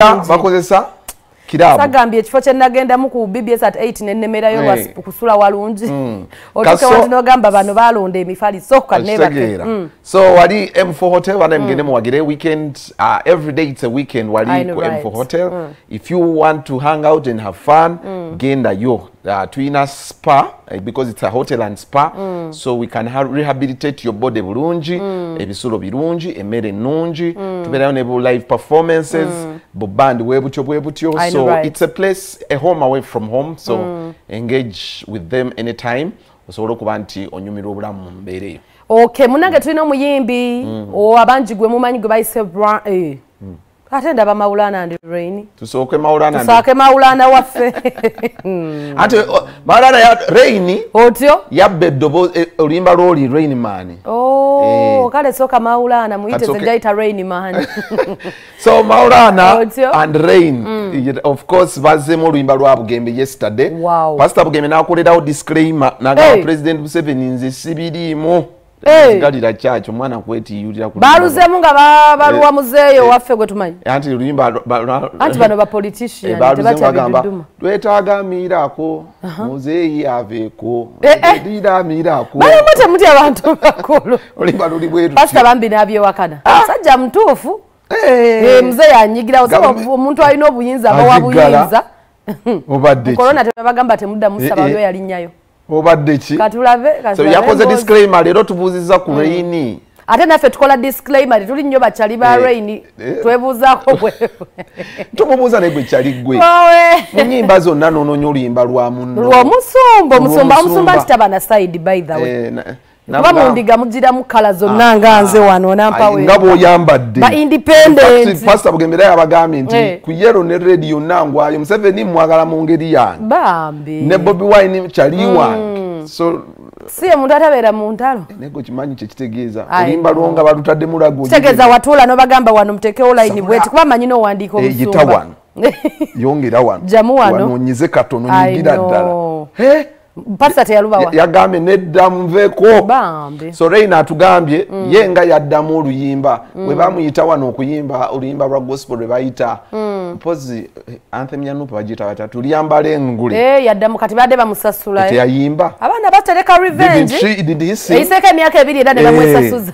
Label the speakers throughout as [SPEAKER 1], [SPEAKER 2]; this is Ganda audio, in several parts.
[SPEAKER 1] bakozesa kirabu
[SPEAKER 2] sagambye ekifo kye nagendamu ku BBS at 8 nennemerayo lwa kusula walungi otuke wantu nogamba bano balonda emifaliso kanebate
[SPEAKER 1] so wali M4 hotel bana mgende muwagire weekend every day it's a weekend wali ku M4 hotel if you want to hang out and have fun genda yo tuina spa because it's a hotel and spa so we can rehabilitate your body bulungi ebisulo birungi emere nungi tuberayo ne live performances band webutyo so it's a place, a home away from home so engage with them anytime osobola okuba nti onyumirwa obulamu mu mbeere.
[SPEAKER 2] Okay, munange tulina omuyimbi abangi gwe mumanyi gwe bayise ate ndaba Maulana and Rain.
[SPEAKER 1] Tusooke Maulana.
[SPEAKER 2] Tusake Maulana waffe.
[SPEAKER 1] Ate Maulana ya Rain.
[SPEAKER 2] Otyo?
[SPEAKER 1] Yabbe dobo olimba loli Rain Man.
[SPEAKER 2] Oh, kale soka Maulana muite zenjaita Rain Man.
[SPEAKER 1] So Maulana and Rain. Of course bazze mu lwimba lwa Bugembe yesterday.
[SPEAKER 2] Wow.
[SPEAKER 1] Paasita Bugembe nakolerawo disclaimer naga President Museveni nze sibirimu. Galira chacho mwana kweti yulira ku
[SPEAKER 2] baruzemu nga baruwa muzeeyo waffe gwe tumanyi
[SPEAKER 1] anti lulimba
[SPEAKER 2] anti bano ba politician
[SPEAKER 1] tebatagamba twetaaga mirako muzeeyi aveeko dira mirako
[SPEAKER 2] bali mute muti abantu bakulu
[SPEAKER 1] olimba luli bweru
[SPEAKER 2] Paasita bambi nabye wakana sajja mtuufu muzeeyi anyigira osaba omuntu alina obuyinza abawa buyinza
[SPEAKER 1] obadde
[SPEAKER 2] corona tebagamba temudda musaba byo yalinyayo
[SPEAKER 1] obadde ki
[SPEAKER 2] katulabe
[SPEAKER 1] so yakoze disclaimer lero tubuuziza ku Rain
[SPEAKER 2] ate naffe tukola disclaimer tuli nnyo bachali ba Rain twebuuzaako bwe
[SPEAKER 1] tumubuuza ne gwe kyali gwe mu nnyimba zonna n'onoonya oluyimba lwa munno
[SPEAKER 2] lw'omusumba kitaba na side by the way kuba mundiga mugiramu kala zonna nga nze wano nampawe
[SPEAKER 1] nga bw'oyambadde
[SPEAKER 2] ba independent
[SPEAKER 1] Paasita Bugembe yabagambye nti ku yero ne radio nangwayo Museveni mwagala mu ngeri yange
[SPEAKER 2] bambi
[SPEAKER 1] ne Bobi Wine kyali wange so
[SPEAKER 2] si omuntu atabeera mu ntalo
[SPEAKER 1] nego kimanyi kye kitegeeza olimba lwonga balutadde mulago
[SPEAKER 2] kitegeeza watuula n'obagamba wano mutekewo line bweti kuba manyi n'owandiika omusumba
[SPEAKER 1] yita wano yongera wano
[SPEAKER 2] jamu wano
[SPEAKER 1] wanonyize katono nyigira ddala
[SPEAKER 2] Paasita teyalubawa
[SPEAKER 1] yagambye nedda nveeko
[SPEAKER 2] bambi
[SPEAKER 1] so Rain atugambye ye nga yaddamu oluyimba bwe bamuyita wano okuyimba oluyimba lwa gospel lwe bayita mpozi anthem ya Nuupu bagiyita bata tuliyambala engule
[SPEAKER 2] yaddamu kati badde bamusasula
[SPEAKER 1] teyayimba
[SPEAKER 2] abaana batereka revenge eyiseeko emyaka 2 era ne bamwesasuza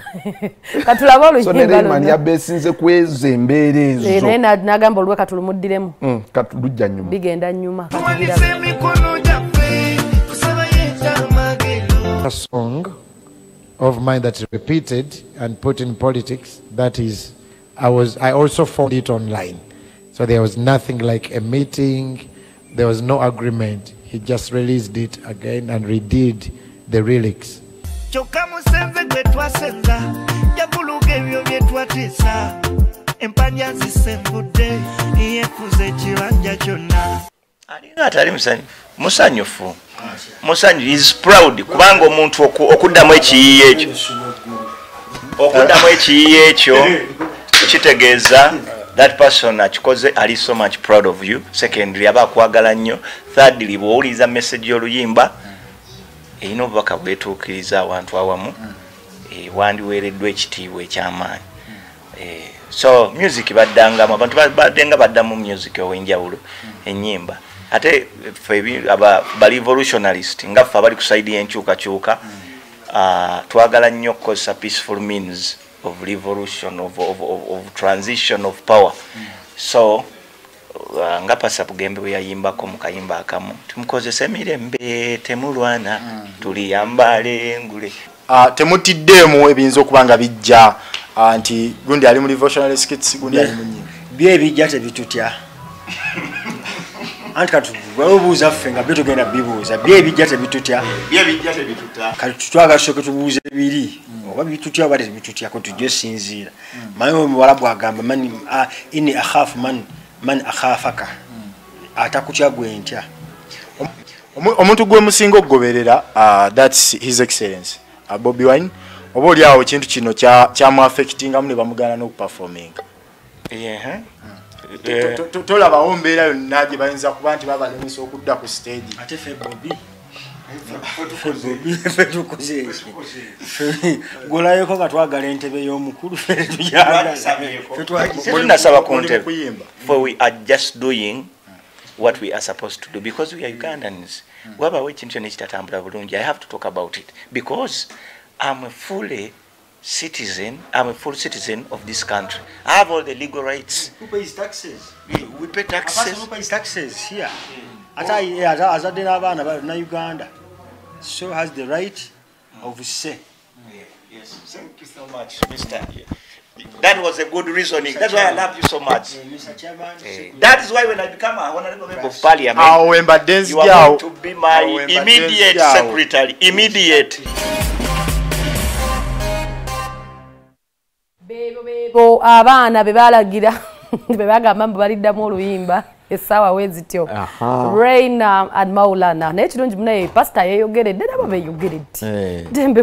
[SPEAKER 2] katulaba oluyimba
[SPEAKER 1] so yabesinze kwezo embeera ezo
[SPEAKER 2] naye n'agamba olwe katulumuddiremu
[SPEAKER 1] katulujja nnyuma
[SPEAKER 2] bigenda nnyuma
[SPEAKER 3] a song of mine that's repeated and put in politics. That is, I also found it online. So there was nothing like a meeting. There was no agreement. He just released it again and redid the lyrics.
[SPEAKER 4] Musanyu is proud kubanga omuntu okuddamu ekiyiiye ekyo kitegeeza that person akikoze ali so much proud of you. Secondly aba akwagala nnyo. Thirdly bw'owuliriza message y'oluyimba erina obubaka bwetuukiriza abantu awamu wandiweereddwa ekitiibwa eky'amaanyi. So music baddangamu abantu baddenga baddamu music ow'enjawulo ennyimba ate ba revolutionalist nga ffe abali ku side y'enkyukakyuka twagala nnyo okukozesa peaceful means of revolution of transition of power so nga Paasita Bugembe bwe yayimbako mu kayimba akamu tumukozese emirembe temulwana tuliyambale engule
[SPEAKER 5] temutiddeemu ebiyinza okuba nga bijja nti gundi ali mu revolutionary skits gundi ali mu nnyimba
[SPEAKER 6] bye bijja tebitutya anti kati bwebuuza ffe nga bye tugenda bibuuza bye bijja tebitutya kati tutwagala tusooke tubuuze biri oba bitutya oba tebitutyako tujje sinziira manyi omuwalabu agamba inni akhaafu man akhaafaka atakutya gwe ntya
[SPEAKER 5] omuntu gwe musinga okugoberera that's his excellence Bobi Wine oba oli awo ekintu kino kyamuaffectingamu ne bamugana n'okuperforminga tolabawo mbeera yonna gye bayinza kuba nti babalemesa okudda ku stage
[SPEAKER 6] ate ffe Bobi Golayeko katwagala entebe y'omukulu
[SPEAKER 4] tunasaba ku ntebe. For we are just doing what we are supposed to do because we are Ugandans. Waba ekintu nekitatambula bulungi. I have to talk about it because I'm a full citizen of this country. I have all the legal rights.
[SPEAKER 6] Who pays taxes?
[SPEAKER 4] We pay taxes.
[SPEAKER 6] Who pays taxes here? Azadde n'abaana na Uganda. So has the right of say.
[SPEAKER 4] Yes, thank you so much, Mr. That was a good reasoning. That's why I love you so much.
[SPEAKER 6] Mr. Chairman.
[SPEAKER 4] That is why when I become a honorable member of parliament, you are going to be my immediate secretary. Immediate.
[SPEAKER 2] Bebo abaana bebalagira bebagamba baliddamu oluyimba esawa wezityo Reina and Maulana naye kirungi munaye pastor yeyogeredde nabo beyogeredde dembe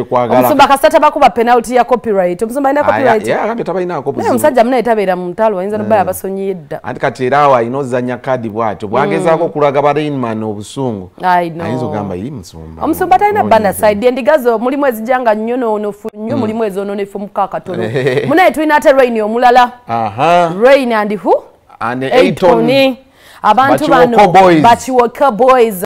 [SPEAKER 2] kwagala omusumba kasata bakuba penalty ya copyright omusumba ina copyright
[SPEAKER 1] agambe tabalina copyright
[SPEAKER 2] omusajja munaye tabeera mu ntalo ayinza no baya basonyiye dda
[SPEAKER 1] anti kati era awo inozanya kadi bwatyo bwagezaako okulaga barainman obusungu ayinza ogamba yi musumba
[SPEAKER 2] omusumba talina bana side endigazo mulimu ezijanga nnyo noonofu nnyo mulimu ezoononefu mukakatono munaye tulina ate Reina omulala Reina and who?
[SPEAKER 1] And 8 on
[SPEAKER 2] abantu bano Bachiwoka boys